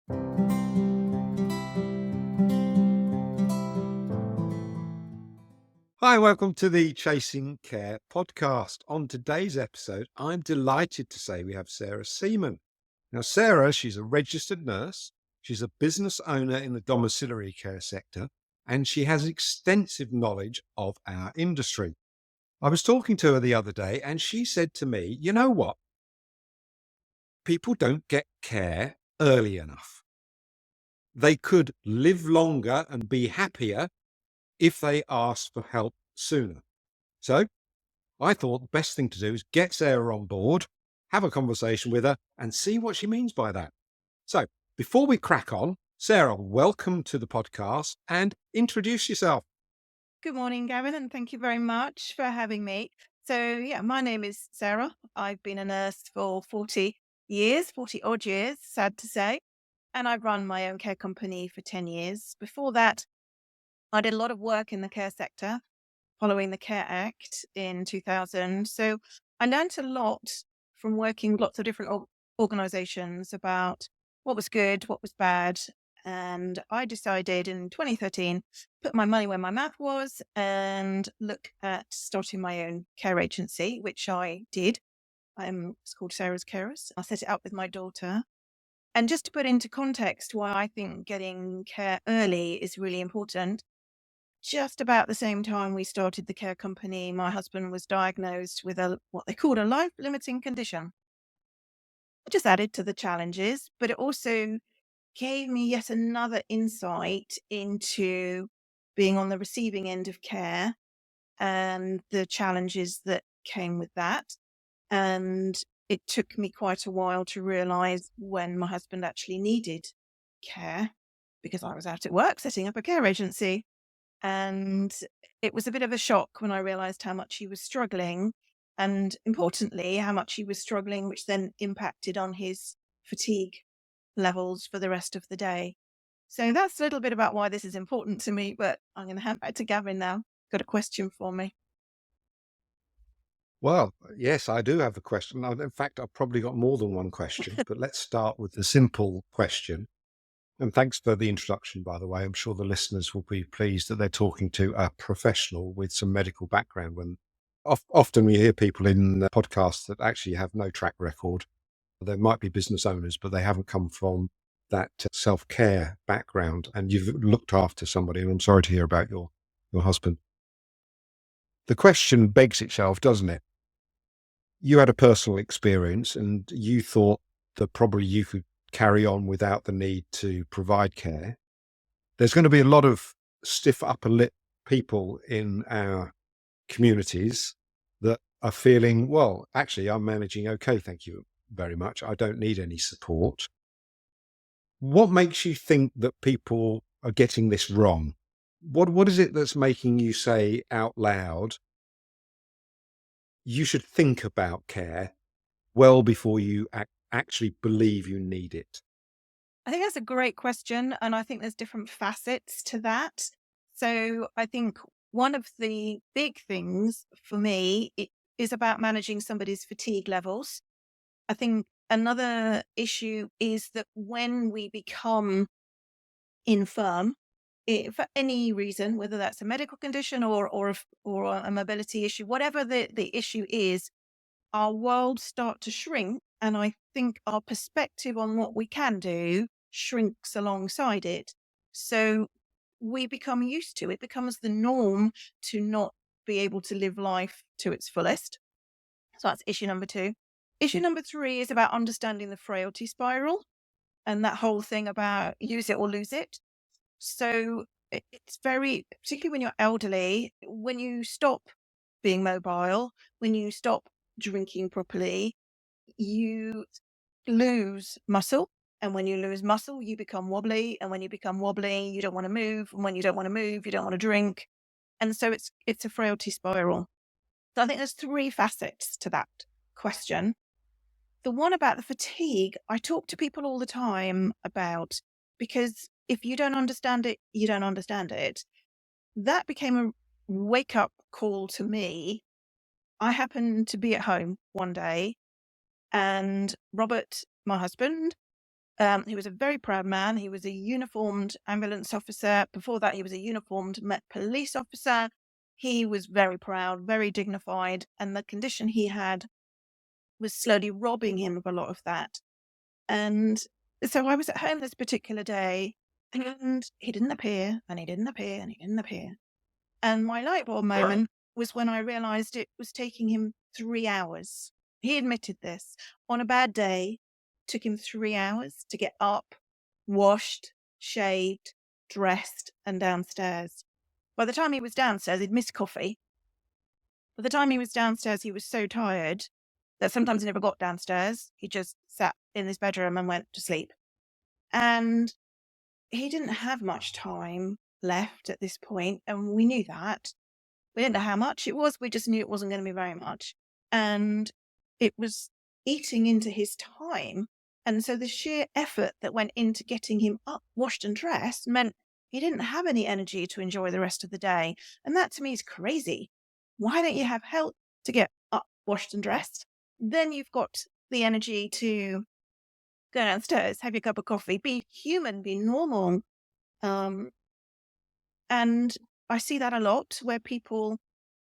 Hi, welcome to the Chasing Care podcast. On today's episode, I'm delighted to say we have Sarah Seaman. Now, Sarah, she's a registered nurse, she's a business owner in the domiciliary care sector, and she has extensive knowledge of our industry. I was talking to her the other day, and she said to me, you know what? People don't get care early enough. They could live longer and be happier if they asked for help sooner. So I thought the best thing to do is get Sarah on board, have a conversation with her, and see what she means by that. So before we crack on, Sarah, welcome to the podcast and introduce yourself. Good morning, Gavin, and thank you very much for having me. So, my name is Sarah. I've been a nurse for 40 odd years, sad to say. And I've run my own care company for 10 years. Before that, I did a lot of work in the care sector following the Care Act in 2000. So I learned a lot from working with lots of different organizations about what was good, what was bad. And I decided in 2013, put my money where my mouth was and look at starting my own care agency, which I did. It's called Sarah's Carers. I set it up with my daughter. And just to put into context why I think getting care early is really important, just about the same time we started the care company, my husband was diagnosed with what they called a life-limiting condition. It just added to the challenges, but it also gave me yet another insight into being on the receiving end of care and the challenges that came with that. And it took me quite a while to realize when my husband actually needed care because I was out at work setting up a care agency. And it was a bit of a shock when I realized how much he was struggling, and importantly, how much he was struggling, which then impacted on his fatigue levels for the rest of the day. So that's a little bit about why this is important to me, but I'm going to hand back to Gavin now. Got a question for me. Well, yes, I do have a question. In fact, I've probably got more than one question, but let's start with the simple question. And thanks for the introduction, by the way. I'm sure the listeners will be pleased that they're talking to a professional with some medical background. When often we hear people in podcasts that actually have no track record. They might be business owners, but they haven't come from that self-care background. And you've looked after somebody, and I'm sorry to hear about your husband. The question begs itself, doesn't it? You had a personal experience and you thought that probably you could carry on without the need to provide care. There's going to be a lot of stiff upper lip people in our communities that are feeling, well, actually, I'm managing okay, thank you very much. I don't need any support. What makes you think that people are getting this wrong? What is it that's making you say out loud, you should think about care well before you actually believe you need it? I think that's a great question, and I think there's different facets to that. So I think one of the big things for me is about managing somebody's fatigue levels. I think another issue is that when we become infirm, for any reason, whether that's a medical condition or a mobility issue, whatever the issue is, our worlds start to shrink. And I think our perspective on what we can do shrinks alongside it. So we become used to it, becomes the norm to not be able to live life to its fullest. So that's issue number 2. Issue number 3 is about understanding the frailty spiral and that whole thing about use it or lose it. So it's very, particularly when you're elderly, when you stop being mobile, when you stop drinking properly, you lose muscle. And when you lose muscle, you become wobbly. And when you become wobbly, you don't want to move. And when you don't want to move, you don't want to drink. And so it's a frailty spiral. So I think there's 3 facets to that question. The one about the fatigue, I talk to people all the time about, because if you don't understand it, you don't understand it. That became a wake up call to me. I happened to be at home one day and Robert, my husband, He was a very proud man. He was a uniformed ambulance officer. Before that, he was a uniformed Met police officer. He was very proud, very dignified, and the condition he had was slowly robbing him of a lot of that. And so I was at home this particular day, and he didn't appear, and he didn't appear, and he didn't appear. And my light bulb moment was when I realized it was taking him 3 hours. He admitted this. On a bad day, took him 3 hours to get up, washed, shaved, dressed, and downstairs. By the time he was downstairs, he'd missed coffee. By the time he was downstairs, he was so tired that sometimes he never got downstairs. He just sat in his bedroom and went to sleep. And he didn't have much time left at this point, and we knew that. We didn't know how much it was. We just knew it wasn't going to be very much. And it was eating into his time. And so the sheer effort that went into getting him up, washed and dressed meant he didn't have any energy to enjoy the rest of the day. And that to me is crazy. Why don't you have help to get up, washed and dressed? Then you've got the energy to go downstairs, have your cup of coffee, be human, be normal. Um, and I see that a lot where people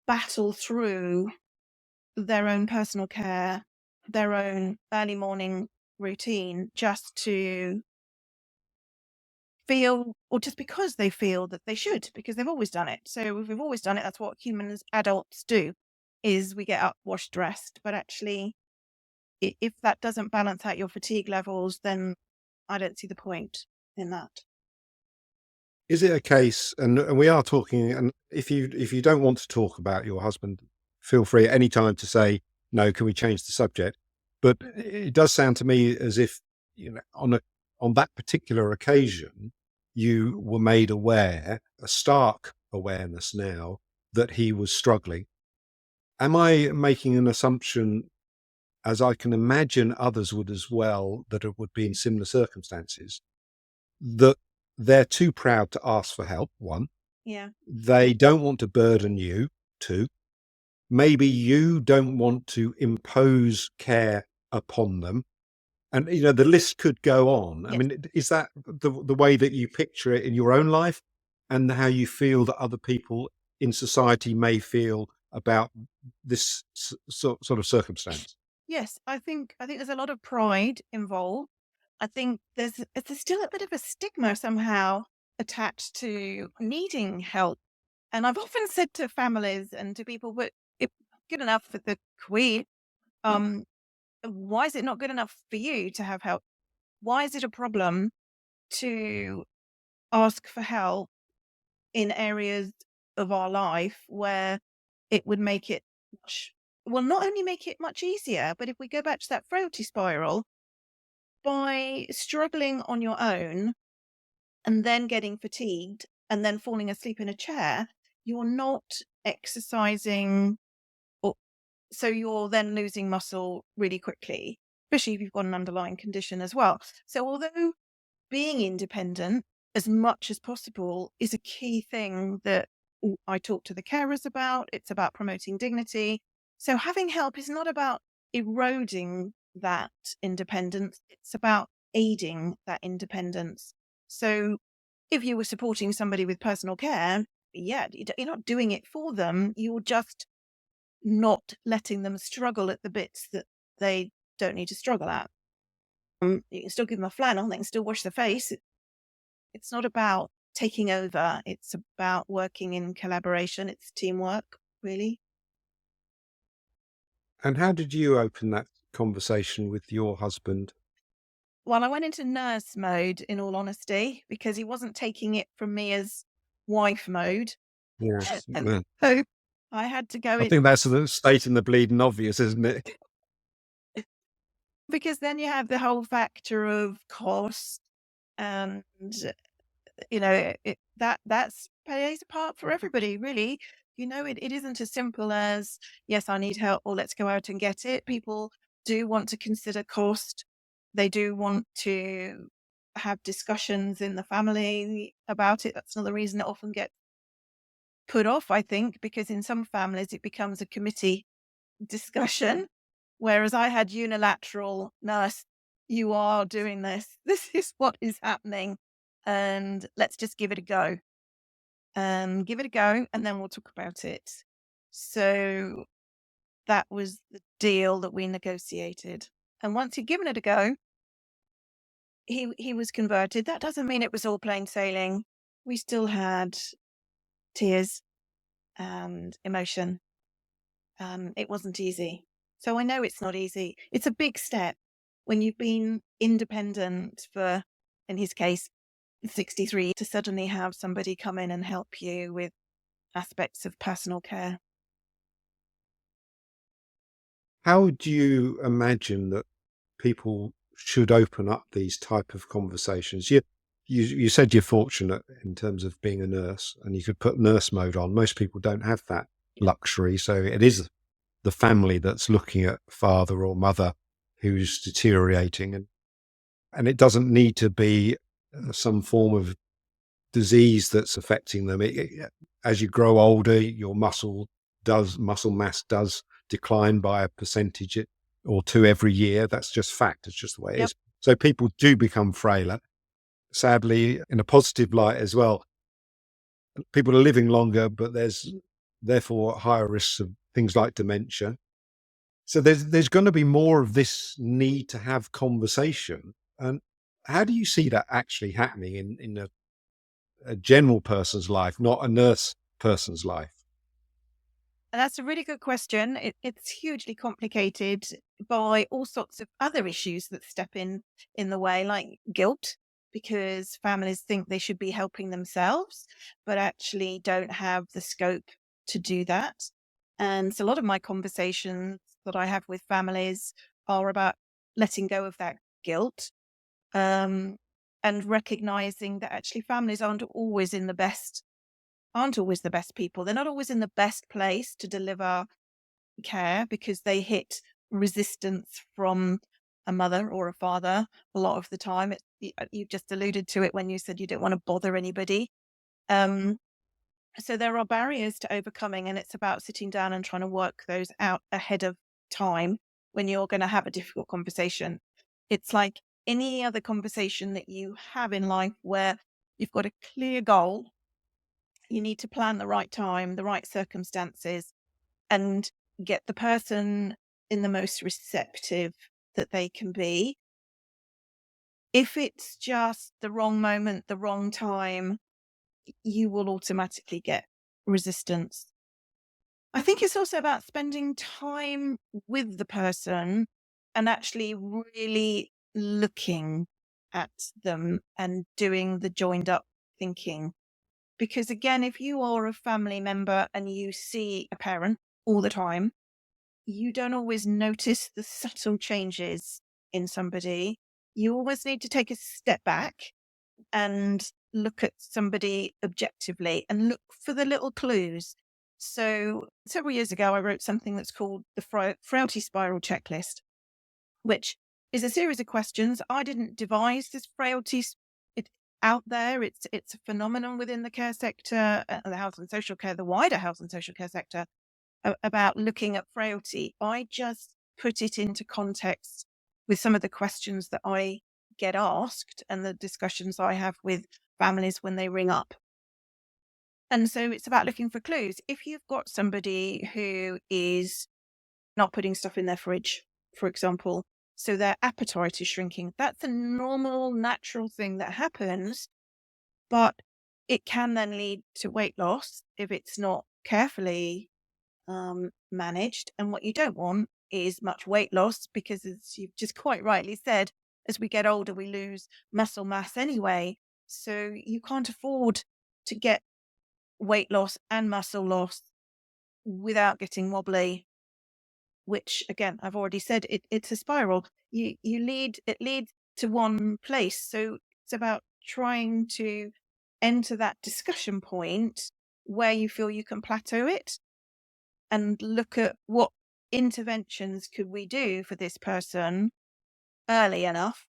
battle through their own personal care, their own early morning routine just to feel, or just because they feel that they should, because they've always done it. So if we've always done it, that's what humans, adults do, is we get up, washed, dressed. But actually, if that doesn't balance out your fatigue levels, then I don't see the point in that. Is it a case, and we are talking, and if you don't want to talk about your husband, feel free at any time to say, "No, can we change the subject?" But it does sound to me as if, on that particular occasion, you were made aware, a stark awareness now, that he was struggling. Am I making an assumption, as I can imagine others would as well, that it would be in similar circumstances, that they're too proud to ask for help, one, Yeah. they don't want to burden you, two, maybe you don't want to impose care upon them, and the list could go on. I Yes. mean, is that the way that you picture it in your own life, and how you feel that other people in society may feel about this sort of circumstance? Yes, I think there's a lot of pride involved. I think there's still a bit of a stigma somehow attached to needing help. And I've often said to families and to people, but if good enough for the Queen, um, why is it not good enough for you to have help? Why is it a problem to ask for help in areas of our life where it would make it much, well, not only make it much easier, but if we go back to that frailty spiral, by struggling on your own and then getting fatigued and then falling asleep in a chair, you're not exercising, or so you're then losing muscle really quickly, especially if you've got an underlying condition as well. So although being independent as much as possible is a key thing that I talk to the carers about. It's about promoting dignity. So having help is not about eroding that independence. It's about aiding that independence. So if you were supporting somebody with personal care, yeah, you're not doing it for them. You're just not letting them struggle at the bits that they don't need to struggle at. You can still give them a flannel, they can still wash their face. It's not about taking over, it's about working in collaboration, it's teamwork, really. And how did you open that conversation with your husband? Well, I went into nurse mode, in all honesty, because he wasn't taking it from me as wife mode. Yes. And Yeah. so I had to go I in, think that's the stating the bleeding obvious, isn't it? because then you have the whole factor of cost and that's plays a part for everybody, really. It isn't as simple as, yes, I need help, or let's go out and get it. People do want to consider cost. They do want to have discussions in the family about it. That's another reason it often gets put off, I think, because in some families it becomes a committee discussion, whereas I had unilateral nurse you are doing this. This is what is happening. And let's just give it a go. Give it a go, and then we'll talk about it. So that was the deal that we negotiated. And once he'd given it a go, he was converted. That doesn't mean it was all plain sailing. We still had tears and emotion. It wasn't easy. So I know it's not easy. It's a big step when you've been independent for, in his case, 63, to suddenly have somebody come in and help you with aspects of personal care. How do you imagine that people should open up these type of conversations? You said you're fortunate in terms of being a nurse, and you could put nurse mode on. Most people don't have that luxury, so it is the family that's looking at father or mother who's deteriorating, and it doesn't need to be some form of disease that's affecting them. As you grow older, your muscle mass does decline by a percentage or two every year. That's just fact. It's just the way it Yep. is. So people do become frailer. Sadly, in a positive light as well, people are living longer, but there's therefore higher risks of things like dementia. So there's going to be more of this need to have conversation. And how do you see that actually happening in a general person's life, not a nurse person's life? And that's a really good question. It's hugely complicated by all sorts of other issues that step in the way, like guilt, because families think they should be helping themselves, but actually don't have the scope to do that. And so a lot of my conversations that I have with families are about letting go of that guilt, um, and recognizing that actually families aren't always the best people. They're not always in the best place to deliver care because they hit resistance from a mother or a father a lot of the time. You just alluded to it when you said you don't want to bother anybody. Um, so there are barriers to overcoming, and it's about sitting down and trying to work those out ahead of time when you're going to have a difficult conversation. It's like any other conversation that you have in life where you've got a clear goal. You need to plan the right time, the right circumstances, and get the person in the most receptive that they can be. If it's just the wrong moment, the wrong time, you will automatically get resistance. I think it's also about spending time with the person and actually really looking at them and doing the joined up thinking. Because again, if you are a family member and you see a parent all the time, you don't always notice the subtle changes in somebody. You always need to take a step back and look at somebody objectively and look for the little clues. So, several years ago, I wrote something that's called the Frailty Spiral Checklist, which is a series of questions. I didn't devise this it out there. It's a phenomenon within the care sector, the health and social care, the wider health and social care sector, about looking at frailty. I just put it into context with some of the questions that I get asked and the discussions I have with families when they ring up. And so it's about looking for clues. If you've got somebody who is not putting stuff in their fridge, for example, so their appetite is shrinking, that's a normal, natural thing that happens, but it can then lead to weight loss if it's not carefully managed. And what you don't want is much weight loss because, as you've just quite rightly said, as we get older, we lose muscle mass anyway. So you can't afford to get weight loss and muscle loss without getting wobbly, which again, I've already said it's a spiral. It leads to one place. So it's about trying to enter that discussion point where you feel you can plateau it and look at what interventions could we do for this person early enough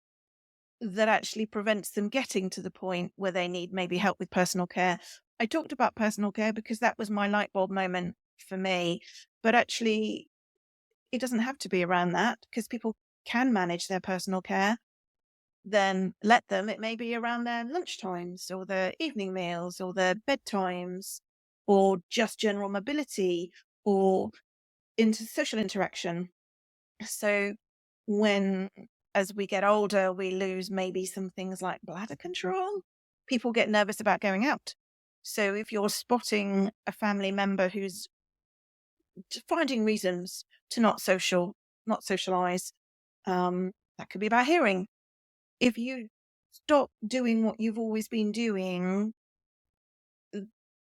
that actually prevents them getting to the point where they need maybe help with personal care. I talked about personal care because that was my light bulb moment for me, but actually it doesn't have to be around that because people can manage their personal care then let them. It may be around their lunchtimes or their evening meals or their bedtimes or just general mobility or into social interaction. So when, as we get older, we lose maybe some things like bladder control, people get nervous about going out. So if you're spotting a family member who's finding reasons to not socialize, that could be about hearing. If you stop doing what you've always been doing,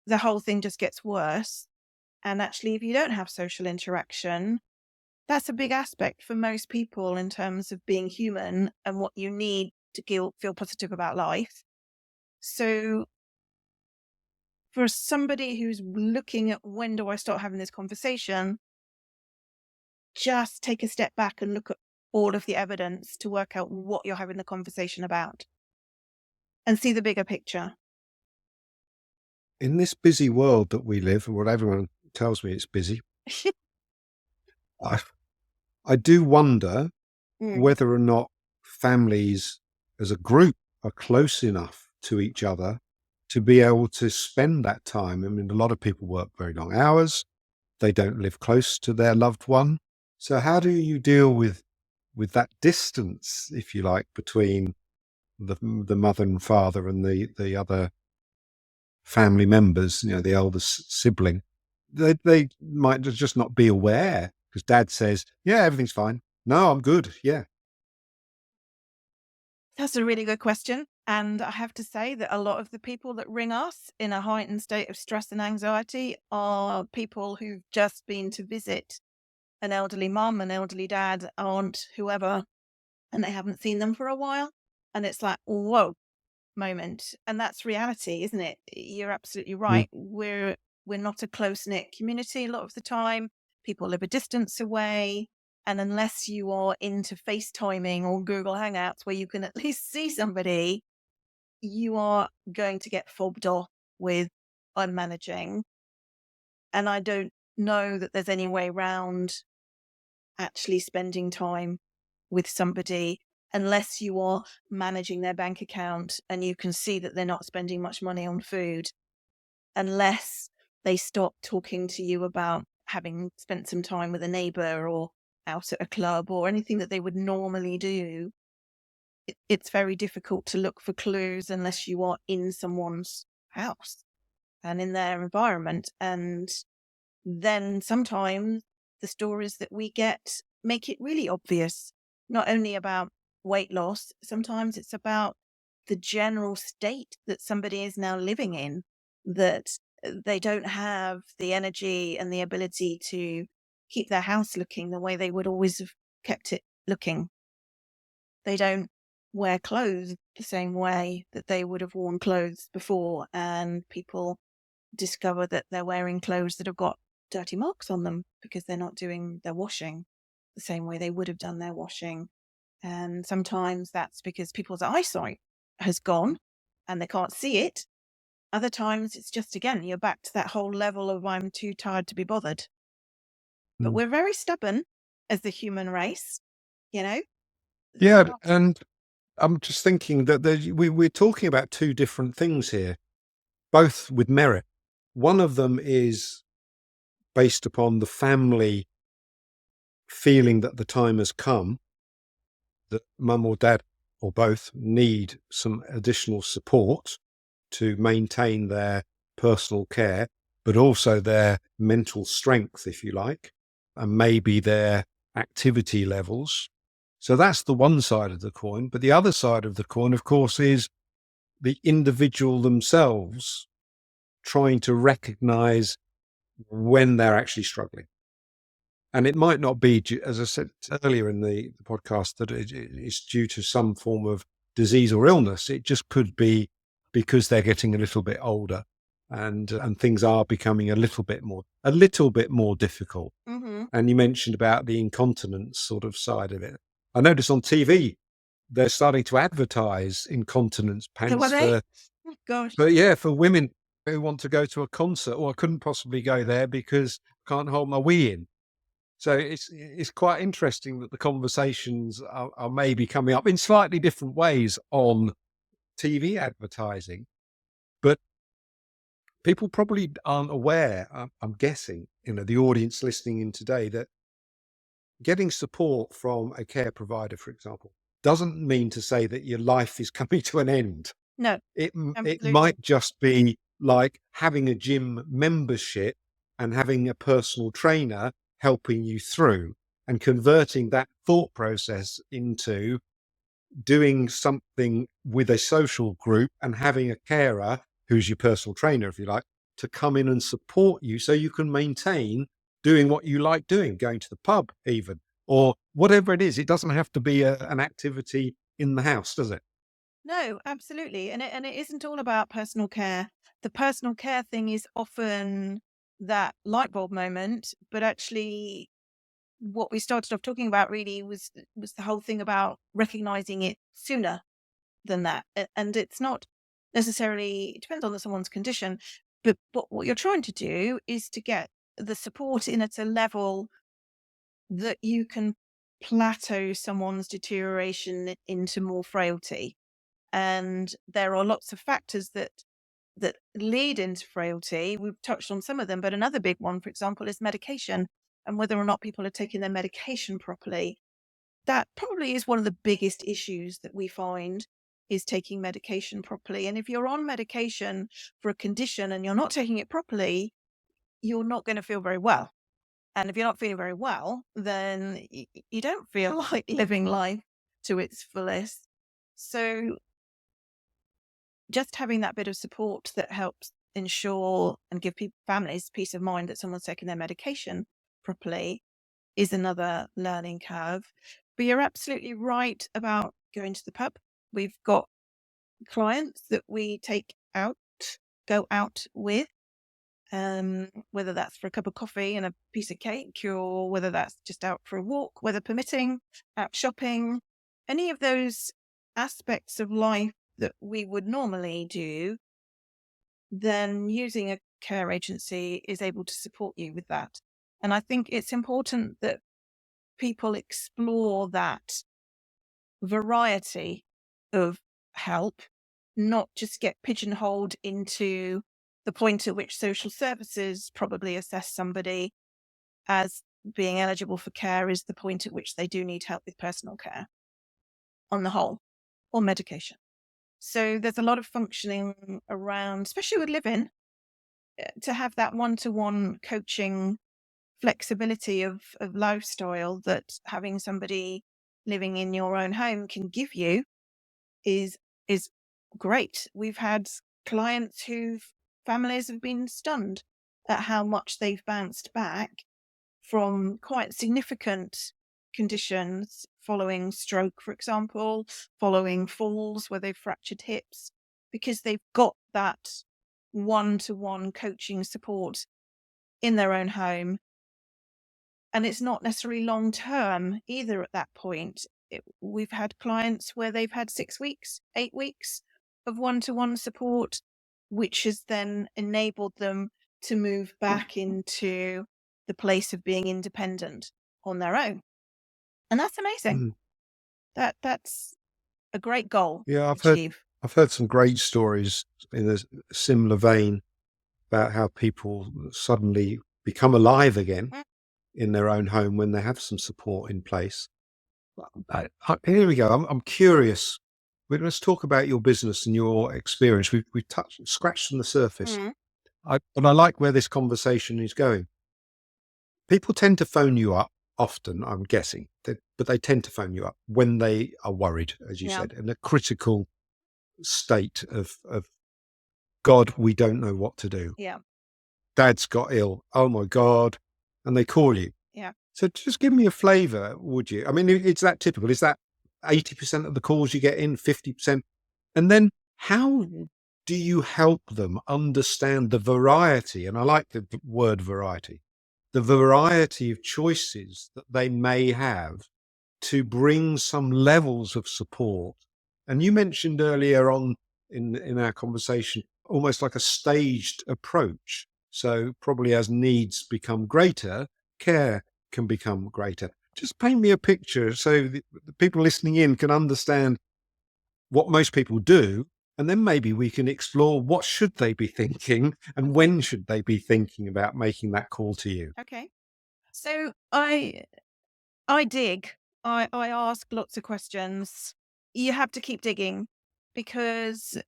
the whole thing just gets worse. And actually, if you don't have social interaction, that's a big aspect for most people in terms of being human and what you need to feel positive about life. So, for somebody who's looking at when do I start having this conversation, just take a step back and look at all of the evidence to work out what you're having the conversation about and see the bigger picture. In this busy world that we live, and what everyone tells me it's busy, I, I do wonder Mm. whether or not families as a group are close enough to each other to be able to spend that time. I mean, a lot of people work very long hours. They don't live close to their loved one. So how do you deal with that distance, if you like, between the mother and father and the other family members, the eldest sibling? They might just not be aware because dad says, yeah, everything's fine. No, I'm good. Yeah. That's a really good question. And I have to say that a lot of the people that ring us in a heightened state of stress and anxiety are people who've just been to visit an elderly mum, an elderly dad, aunt, whoever, and they haven't seen them for a while. And it's like, whoa, moment. And that's reality, isn't it? You're absolutely Mm. right. We're not a close-knit community a lot of the time. People live a distance away. And unless you are into FaceTiming or Google Hangouts where you can at least see somebody, you are going to get fobbed off with unmanaging. And I don't know that there's any way around actually spending time with somebody unless you are managing their bank account and you can see that they're not spending much money on food, unless they stop talking to you about having spent some time with a neighbor or out at a club or anything that they would normally do. It's very difficult to look for clues unless you are in someone's house and in their environment. And then sometimes the stories that we get make it really obvious, not only about weight loss, sometimes it's about the general state that somebody is now living in, that they don't have the energy and the ability to keep their house looking the way they would always have kept it looking. They don't wear clothes the same way that they would have worn clothes before, and people discover that they're wearing clothes that have got dirty marks on them because they're not doing their washing the same way they would have done their washing. And sometimes that's because people's eyesight has gone and they can't see it. Other times it's just, again, you're back to that whole level of I'm too tired to be bothered. But Mm. we're very stubborn as the human race, you know? Yeah. And I'm just thinking that we're talking about two different things here, both with merit. One of them is based upon the family feeling that the time has come, that mum or dad or both need some additional support to maintain their personal care, but also their mental strength, if you like, and maybe their activity levels. So that's the one side of the coin. But the other side of the coin, of course, is the individual themselves trying to recognize when they're actually struggling. And it might not be, as I said earlier in the podcast, that it's due to some form of disease or illness. It just could be because they're getting a little bit older and things are becoming a little bit more difficult. Mm-hmm. And you mentioned about the incontinence sort of side of it. I noticed on TV they're starting to advertise incontinence So were pants they? Oh, gosh. for women who want to go to a concert. Or I couldn't possibly go there because I can't hold my wee in. So it's quite interesting that the conversations are maybe coming up in slightly different ways on TV advertising, but people probably aren't aware, I'm guessing, the audience listening in today, that getting support from a care provider, for example, doesn't mean to say that your life is coming to an end. No, It absolutely. might just be like having a gym membership and having a personal trainer helping you through, and converting that thought process into doing something with a social group and having a carer who's your personal trainer, if you like, to come in and support you so you can maintain doing what you like doing, going to the pub even, or whatever it is. It doesn't have to be an activity in the house, does it? No, absolutely. And it isn't all about personal care. The personal care thing is often that light bulb moment, but actually what we started off talking about really was the whole thing about recognizing it sooner than that. And it's not necessarily, it depends on someone's condition, but what you're trying to do is to get the support in at a level that you can plateau someone's deterioration into more frailty. And there are lots of factors that lead into frailty. We've touched on some of them, but another big one, for example, is medication, and whether or not people are taking their medication properly. That probably is one of the biggest issues that we find, is taking medication properly. And if you're on medication for a condition and you're not taking it properly, you're not going to feel very well. And if you're not feeling very well, then you don't feel like living life to its fullest. So just having that bit of support that helps ensure and give people, families, peace of mind that someone's taking their medication properly is another learning curve. But you're absolutely right about going to the pub. We've got clients that we go out with, whether that's for a cup of coffee and a piece of cake, or whether that's just out for a walk, weather permitting, out shopping, any of those aspects of life that we would normally do, then using a care agency is able to support you with that. And I think it's important that people explore that variety of help, not just get pigeonholed into the point at which social services probably assess somebody as being eligible for care is the point at which they do need help with personal care on the whole, or medication. So there's a lot of functioning around, especially with living, to have that one-to-one coaching flexibility of lifestyle that having somebody living in your own home can give you is is great. We've had clients whose families have been stunned at how much they've bounced back from quite significant conditions following stroke, for example, following falls where they've fractured hips, because they've got that one-to-one coaching support in their own home. And it's not necessarily long term either at that point. We've had clients where they've had 6 weeks, 8 weeks of one-to-one support, which has then enabled them to move back into the place of being independent on their own. And that's amazing. Mm. That's a great goal Yeah, to achieve. I've heard some great stories in a similar vein about how people suddenly become alive again Mm, in their own home when they have some support in place. Here we go. I'm curious. Let's talk about your business and your experience. We've scratched on the surface. mm, But I like where this conversation is going. People tend to phone you up often, I'm guessing, but they tend to phone you up when they are worried, as you yeah, said, in a critical state of God, we don't know what to do. yeah, Dad's got ill. Oh my God. And they call you. yeah, So just give me a flavor, would you? I mean, it's that typical. Is that 80% of the calls you get in, 50%? And then how do you help them understand the variety? And I like the word variety, the variety of choices that they may have to bring some levels of support. And you mentioned earlier on in our conversation, almost like a staged approach. So probably as needs become greater, care can become greater. Just paint me a picture so the people listening in can understand what most people do, and then maybe we can explore what should they be thinking and when should they be thinking about making that call to you. Okay. So I dig. I ask lots of questions. You have to keep digging because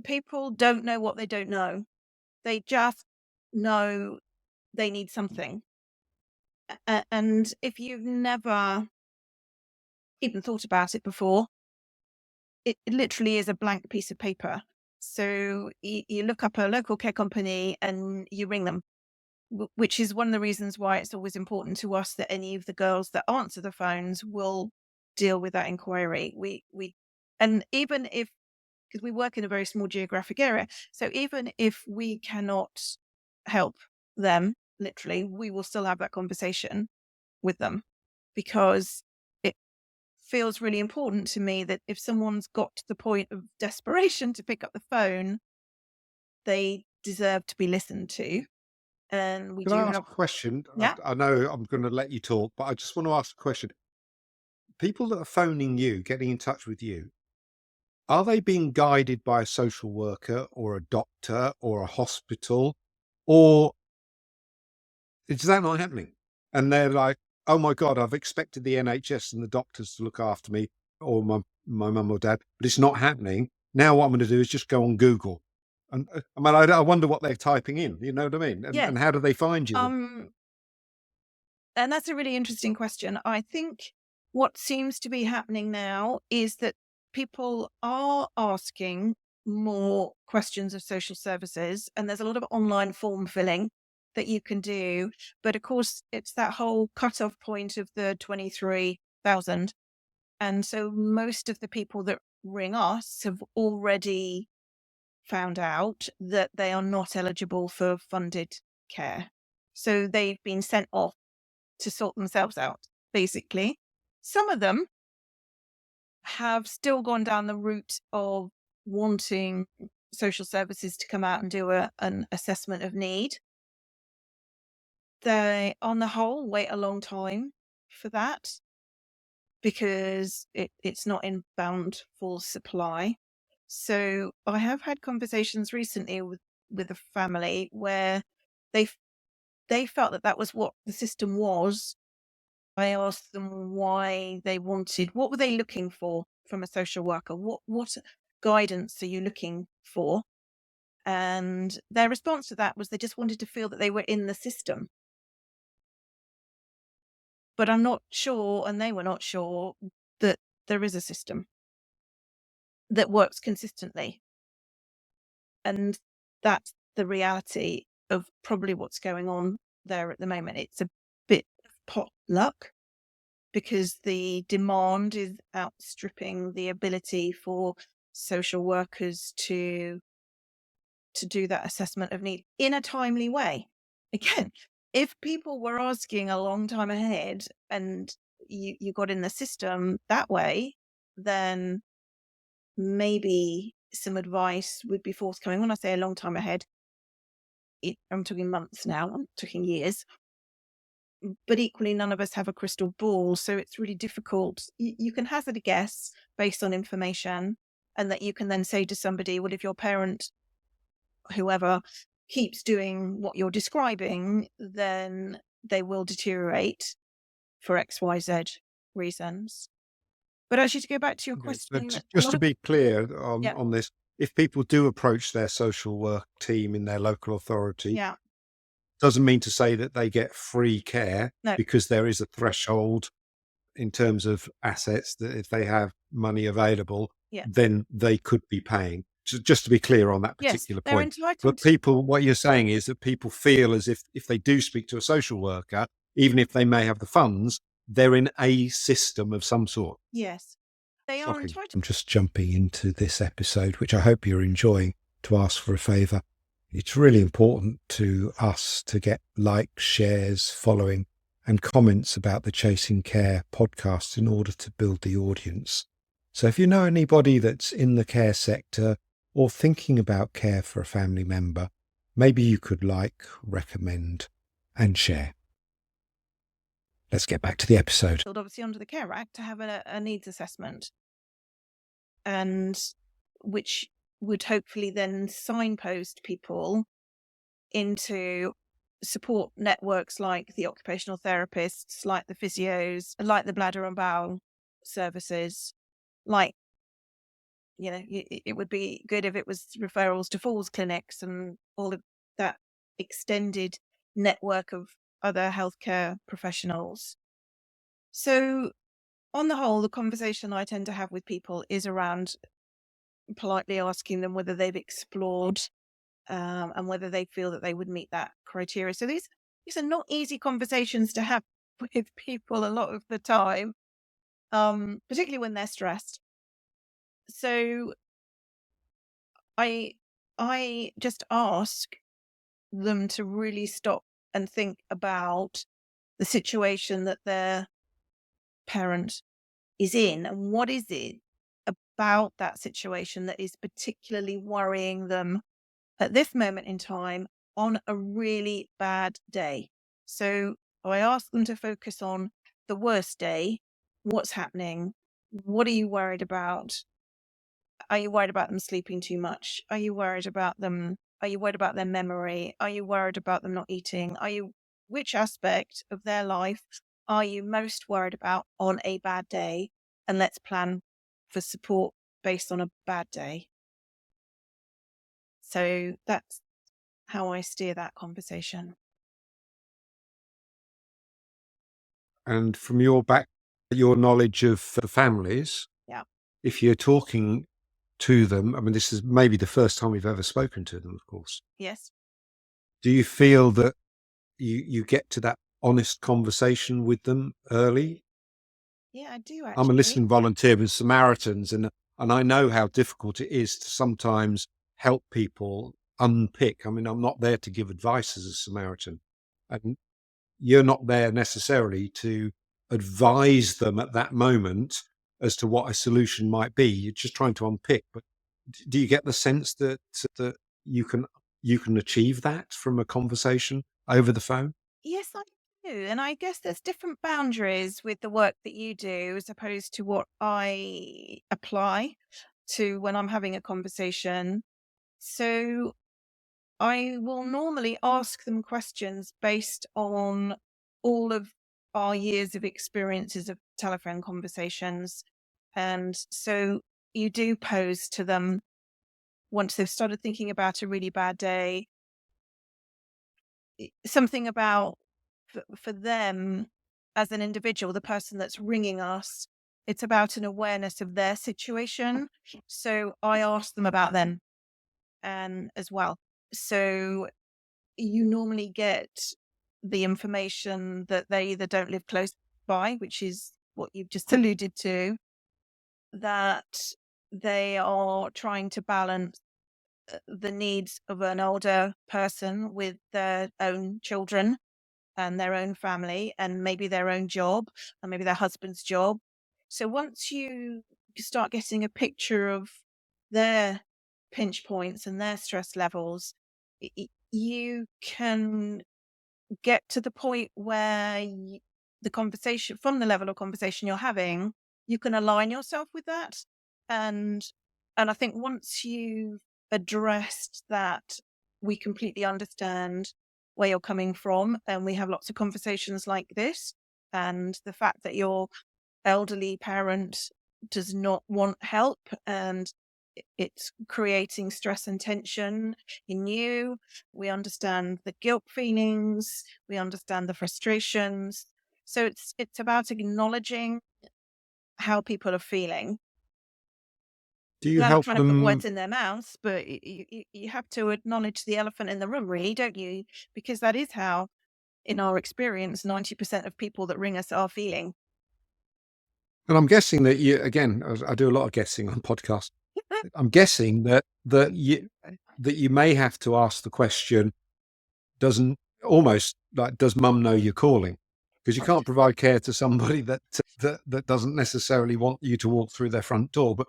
people don't know what they don't know. They just know they need something. And if you've never even thought about it before, it literally is a blank piece of paper. So you look up a local care company and you ring them, which is one of the reasons why it's always important to us that any of the girls that answer the phones will deal with that inquiry. And even if, because we work in a very small geographic area, so even if we cannot help them, literally, we will still have that conversation with them because it feels really important to me that if someone's got to the point of desperation to pick up the phone, they deserve to be listened to. And we Can I do ask have, a question? yeah. I know I'm going to let you talk, but I just want to ask a question. People that are phoning you, getting in touch with you, are they being guided by a social worker or a doctor or a hospital, or is that not happening? And they're like, "Oh my God, I've expected the NHS and the doctors to look after me, or my mum or dad, but it's not happening. Now what I'm going to do is just go on Google." And I mean, I wonder what they're typing in. You know what I mean? Yes. And how do they find you? And that's a really interesting question. I think what seems to be happening now is that people are asking more questions of social services, and there's a lot of online form filling that you can do. But of course, it's that whole cutoff point of the 23,000. And so most of the people that ring us have already found out that they are not eligible for funded care. So they've been sent off to sort themselves out, basically. Some of them have still gone down the route of wanting social services to come out and do an assessment of need. They, on the whole, wait a long time for that because it's not in bountiful supply. So I have had conversations recently with a family where they they felt that that was what the system was. I asked them why they wanted, what were they looking for from a social worker? What guidance are you looking for? And their response to that was they just wanted to feel that they were in the system. But I'm not sure, and they were not sure, that there is a system that works consistently. And that's the reality of probably what's going on there at the moment. It's a bit of pot luck because the demand is outstripping the ability for social workers to do that assessment of need in a timely way. Again, if people were asking a long time ahead and you got in the system that way, then maybe some advice would be forthcoming. When I say a long time ahead, I'm talking months now, I'm talking years. But equally, none of us have a crystal ball, so it's really difficult. You can hazard a guess based on information, and that you can then say to somebody, well, if your parent, whoever, keeps doing what you're describing, then they will deteriorate for XYZ reasons. But actually, to go back to your Okay, so question, a just lot to of, be clear yeah, on this, if people do approach their social work team in their local authority, yeah, doesn't mean to say that they get free care, no, because there is a threshold in terms of assets that if they have money available, yeah, then they could be paying. Just to be clear on that yes, particular they're point. But entitled. people, what you're saying is that people feel as if they do speak to a social worker, even if they may have the funds, they're in a system of some sort. Yes, they are Shocking. entitled. I'm just jumping into this episode, which I hope you're enjoying, to ask for a favour. It's really important to us to get likes, shares, following, and comments about the Chasing Care podcast in order to build the audience. So if you know anybody that's in the care sector or thinking about care for a family member, maybe you could like, recommend, and share. let's get back to the episode. Obviously under the Care Act, to have a needs assessment, and which would hopefully then signpost people into support networks like the occupational therapists, like the physios, like the bladder and bowel services, like, it would be good if it was referrals to falls clinics and all of that extended network of other healthcare professionals. So, on the whole, the conversation I tend to have with people is around politely asking them whether they've explored, and whether they feel that they would meet that criteria. So these are not easy conversations to have with people a lot of the time, particularly when they're stressed. So I I just ask them to really stop and think about the situation that their parent is in, and what is it about that situation that is particularly worrying them at this moment in time on a really bad day. So I ask them to focus on the worst day. What's happening? What are you worried about? Are you worried about them sleeping too much? Are you worried about them? Are you worried about their memory? Are you worried about them not eating? Which aspect of their life are you most worried about on a bad day? And let's plan for support based on a bad day. So that's how I steer that conversation. And from your knowledge of the families, Yeah. if you're talking to them, I mean, this is maybe the first time we've ever spoken to them, of course. Yes. Do you feel that you get to that honest conversation with them early? Yeah, I do I'm a actually. listening volunteer with Samaritans, and I know how difficult it is to sometimes help people unpick. I mean, I'm not there to give advice as a Samaritan, and you're not there necessarily to advise them at that moment as to what a solution might be. You're just trying to unpick. But do you get the sense that you can achieve that from a conversation over the phone? Yes, I do. And I guess there's different boundaries with the work that you do as opposed to what I apply to when I'm having a conversation. So I will normally ask them questions based on all of our years of experiences of telephone conversations. And so you do pose to them once they've started thinking about a really bad day, something about for them as an individual, the person that's ringing us, it's about an awareness of their situation. So I ask them about them and as well. So you normally get the information that they either don't live close by, which is what you've just alluded to, that they are trying to balance the needs of an older person with their own children and their own family and maybe their own job and maybe their husband's job. So once you start getting a picture of their pinch points and their stress levels, you can get to the point where the conversation, from the level of conversation you're having, you can align yourself with that. And I think once you've addressed that, we completely understand where you're coming from, and we have lots of conversations like this. And the fact that your elderly parent does not want help and it's creating stress and tension in you. We understand the guilt feelings, we understand the frustrations. So it's about acknowledging how people are feeling. Do you Now, I'm not help trying to put them? words in their mouths, but you have to acknowledge the elephant in the room, really, don't you? Because that is how, in our experience, 90% of people that ring us are feeling. And I'm guessing that you, again, I do a lot of guessing on podcasts. I'm guessing that you may have to ask the question, doesn't almost like, does mum know you're calling? Because you can't provide care to somebody that doesn't necessarily want you to walk through their front door. But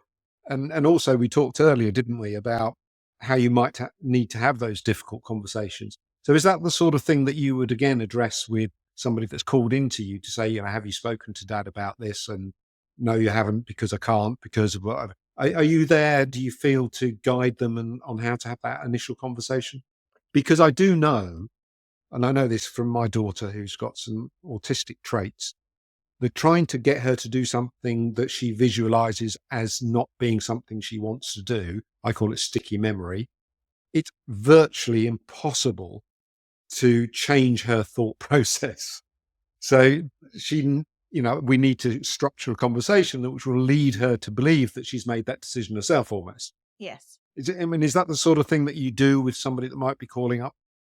and also we talked earlier, didn't we, about how you might need to have those difficult conversations. So is that the sort of thing that you would again address with somebody that's called into you to say, have you spoken to Dad about this? And no, you haven't, because I can't, because of whatever. Are you there, do you feel, to guide them on how to have that initial conversation? Because I do know, and I know this from my daughter who's got some autistic traits, they're trying to get her to do something that she visualizes as not being something she wants to do. I call it sticky memory. It's virtually impossible to change her thought process. So we need to structure a conversation which will lead her to believe that she's made that decision herself almost. Yes. Is that the sort of thing that you do with somebody that might be calling up?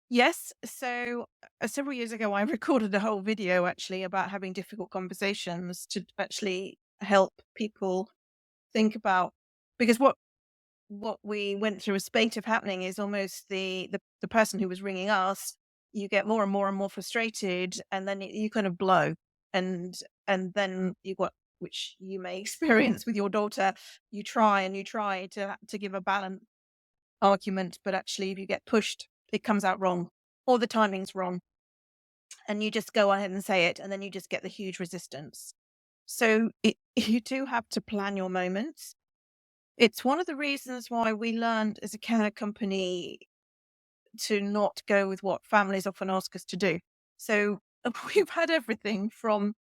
Yes. So several years ago, I recorded a whole video actually about having difficult conversations to actually help people think about, because what we went through a spate of happening is almost the person who was ringing us, you get more and more and more frustrated, and then you kind of blow, and then you got, which you may experience with your daughter, you try and you try to give a balanced argument, but actually if you get pushed, it comes out wrong, or the timing's wrong, and you just go ahead and say it, and then you just get the huge resistance. So you do have to plan your moments. It's one of the reasons why we learned as a care company to not go with what families often ask us to do. So we've had everything from,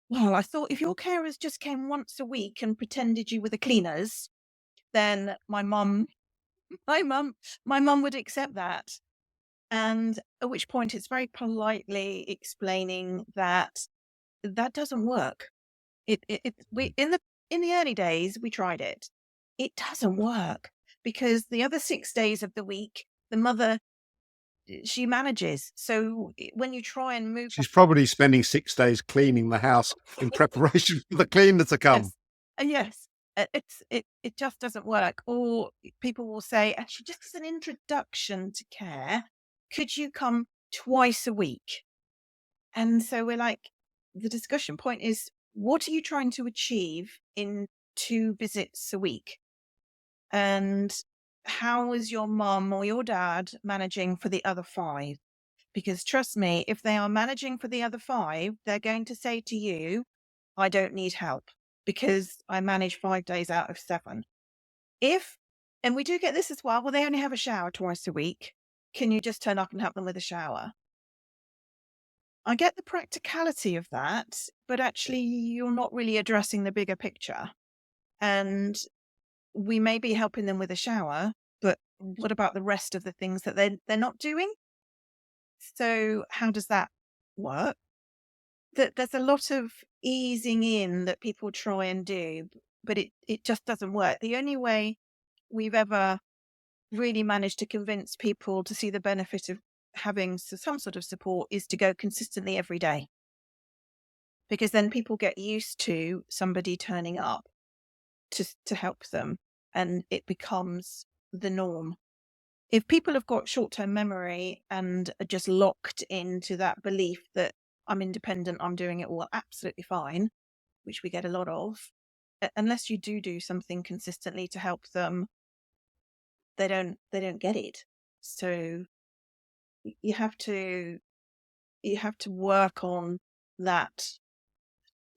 well, I thought if your carers just came once a week and pretended you were the cleaners, then my mum, my mum would accept that. And at which point it's very politely explaining that that doesn't work. We in the early days we tried it. It doesn't work because the other 6 days of the week, the mother, she manages. So when you try and move, She's probably spending 6 days cleaning the house in preparation for the cleaner to come. yes, yes, it just doesn't work. Or people will say, actually, just as an introduction to care, could you come twice a week? And so we're like, the discussion point is, what are you trying to achieve in 2 visits a week? And how is your mum or your dad managing for the other 5? Because trust me, if they are managing for the other 5, they're going to say to you, I don't need help because I manage 5 days out of 7. If, and we do get this as well they only have a shower twice a week. Can you just turn up and help them with a shower? I get the practicality of that, but actually you're not really addressing the bigger picture. And we may be helping them with a shower, but what about the rest of the things that they're not doing? So how does that work? That there's a lot of easing in that people try and do, but it just doesn't work. The only way we've ever really managed to convince people to see the benefit of having some sort of support is to go consistently every day. Because then people get used to somebody turning up to help them, and it becomes the norm. If people have got short-term memory and are just locked into that belief that I'm independent, I'm doing it all absolutely fine, which we get a lot of, unless you do something consistently to help them, they don't get it. So you have to work on that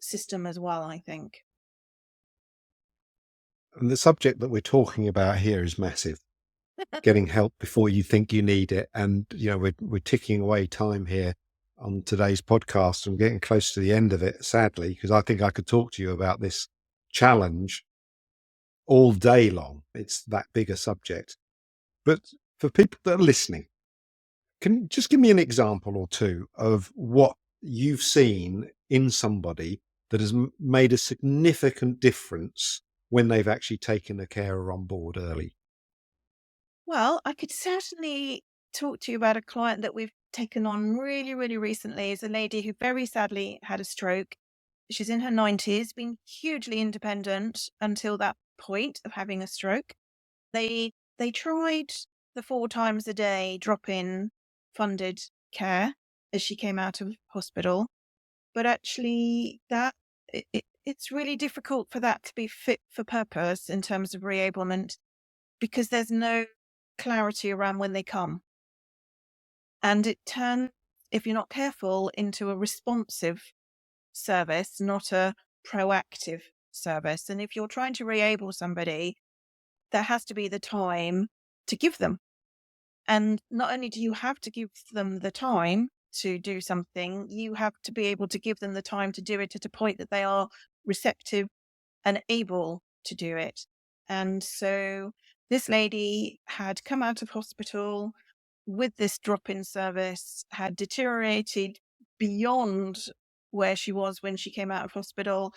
system as well, I think. And the subject that we're talking about here is massive. Getting help before you think you need it. And, we're ticking away time here on today's podcast and getting close to the end of it, sadly, because I think I could talk to you about this challenge all day long. It's that big a subject. But for people that are listening, can you just give me an example or two of what you've seen in somebody that has made a significant difference when they've actually taken a carer on board early? Well, I could certainly talk to you about a client that we've taken on really, really recently. Is a lady who very sadly had a stroke. She's in her 90s, been hugely independent until that point of having a stroke. They tried the 4 times a day drop-in funded care as she came out of hospital, but actually it's really difficult for that to be fit for purpose in terms of reablement because there's no clarity around when they come. And it turns if you're not careful, into a responsive service, not a proactive service. And if you're trying to re-able somebody, there has to be the time to give them. And not only do you have to give them the time to do something, you have to be able to give them the time to do it at a point that they are receptive and able to do it. And so this lady had come out of hospital with this drop-in service, had deteriorated beyond where she was when she came out of hospital,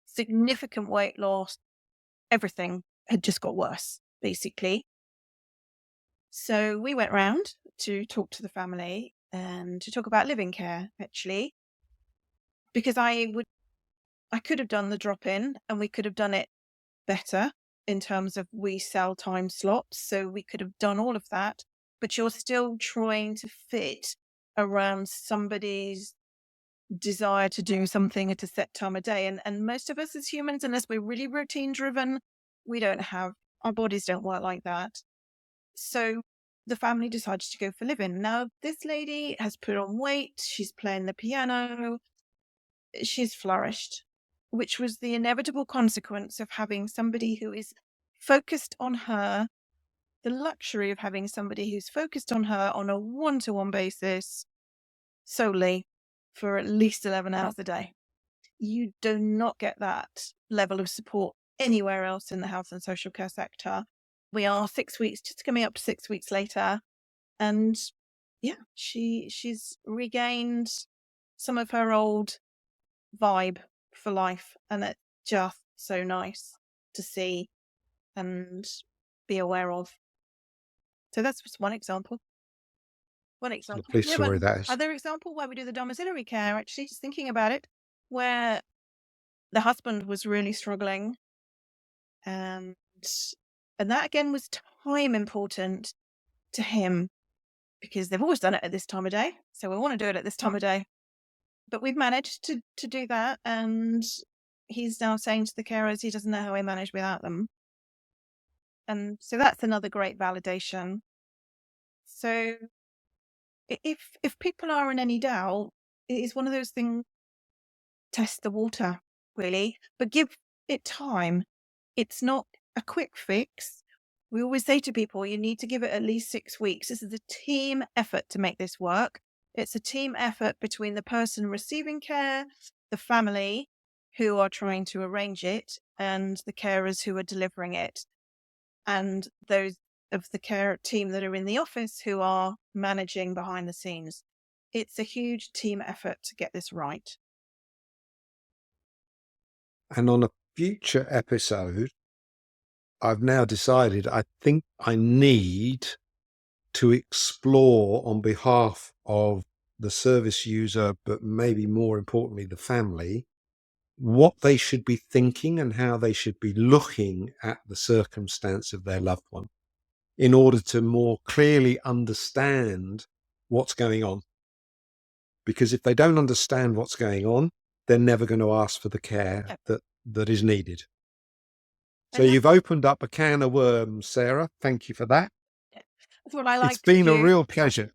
significant weight loss, everything had just got worse, basically. So we went round to talk to the family and to talk about living care, actually, because I could have done the drop-in and we could have done it better in terms of we sell time slots. So we could have done all of that, but you're still trying to fit around somebody's desire to do something at a set time of day. And most of us as humans, unless we're really routine driven, our bodies don't work like that. So the family decided to go for living. Now, this lady has put on weight. She's playing the piano. She's flourished, which was the inevitable consequence of having somebody who is focused on her, the luxury of having somebody who's focused on her on a one-to-one basis solely for at least 11 hours a day. You do not get that level of support anywhere else in the health and social care sector. We are 6 weeks, just coming up to 6 weeks later. And yeah, she's regained some of her old vibe for life. And it's just so nice to see and be aware of. So that's just one example. One It's a example. lovely Yeah, story, one that is. other example where we do the domiciliary care, actually, just thinking about it, where the husband was really struggling. And that again was time important to him because they've always done it at this time of day. So we want to do it at this time of day. But we've managed to do that. And he's now saying to the carers he doesn't know how he managed without them. And so that's another great validation. So if people are in any doubt, it is one of those things, test the water, really, but give it time. It's not a quick fix. We always say to people, you need to give it at least 6 weeks. This is a team effort to make this work. It's a team effort between the person receiving care, the family who are trying to arrange it, and the carers who are delivering it, and those of the care team that are in the office who are managing behind the scenes. It's a huge team effort to get this right. And on a future episode, I've now decided I think I need to explore on behalf of the service user, but maybe more importantly, the family, what they should be thinking and how they should be looking at the circumstance of their loved one in order to more clearly understand what's going on. Because if they don't understand what's going on, they're never going to ask for the care Yep. that is needed. So And you've opened up a can of worms, Sarah. Thank you for that. that's what I It's like to been a do. real pleasure.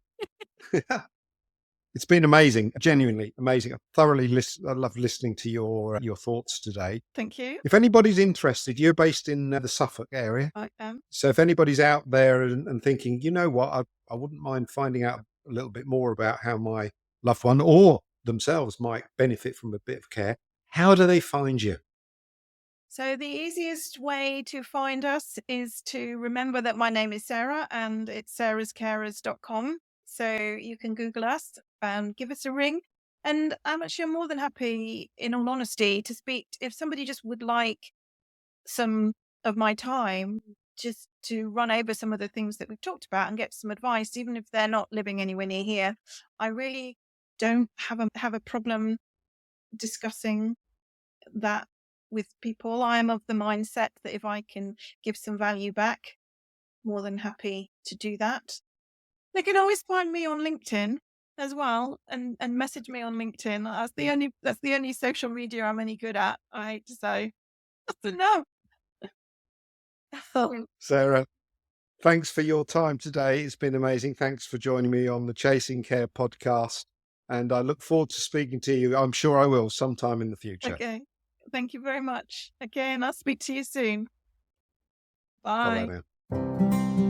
It's been amazing, genuinely amazing. I love listening to your thoughts today. Thank you. If anybody's interested, you're based in the Suffolk area. I am. So if anybody's out there and thinking, you know what, I wouldn't mind finding out a little bit more about how my loved one or themselves might benefit from a bit of care, how do they find you? So the easiest way to find us is to remember that my name is Sarah and it's sarahscarers.com. So you can Google us and give us a ring. And I'm actually more than happy, in all honesty, to speak. If somebody just would like some of my time just to run over some of the things that we've talked about and get some advice, even if they're not living anywhere near here, I really don't have a problem discussing that with people. I am of the mindset that if I can give some value back, more than happy to do that. They can always find me on LinkedIn as well and message me on LinkedIn. That's the only social media I'm any good at. I hate to say. No. Sarah, thanks for your time today. It's been amazing. Thanks for joining me on the Chasing Care podcast. And I look forward to speaking to you. I'm sure I will sometime in the future. Okay. Thank you very much. Okay, and I'll speak to you soon. Bye bye Bye. now.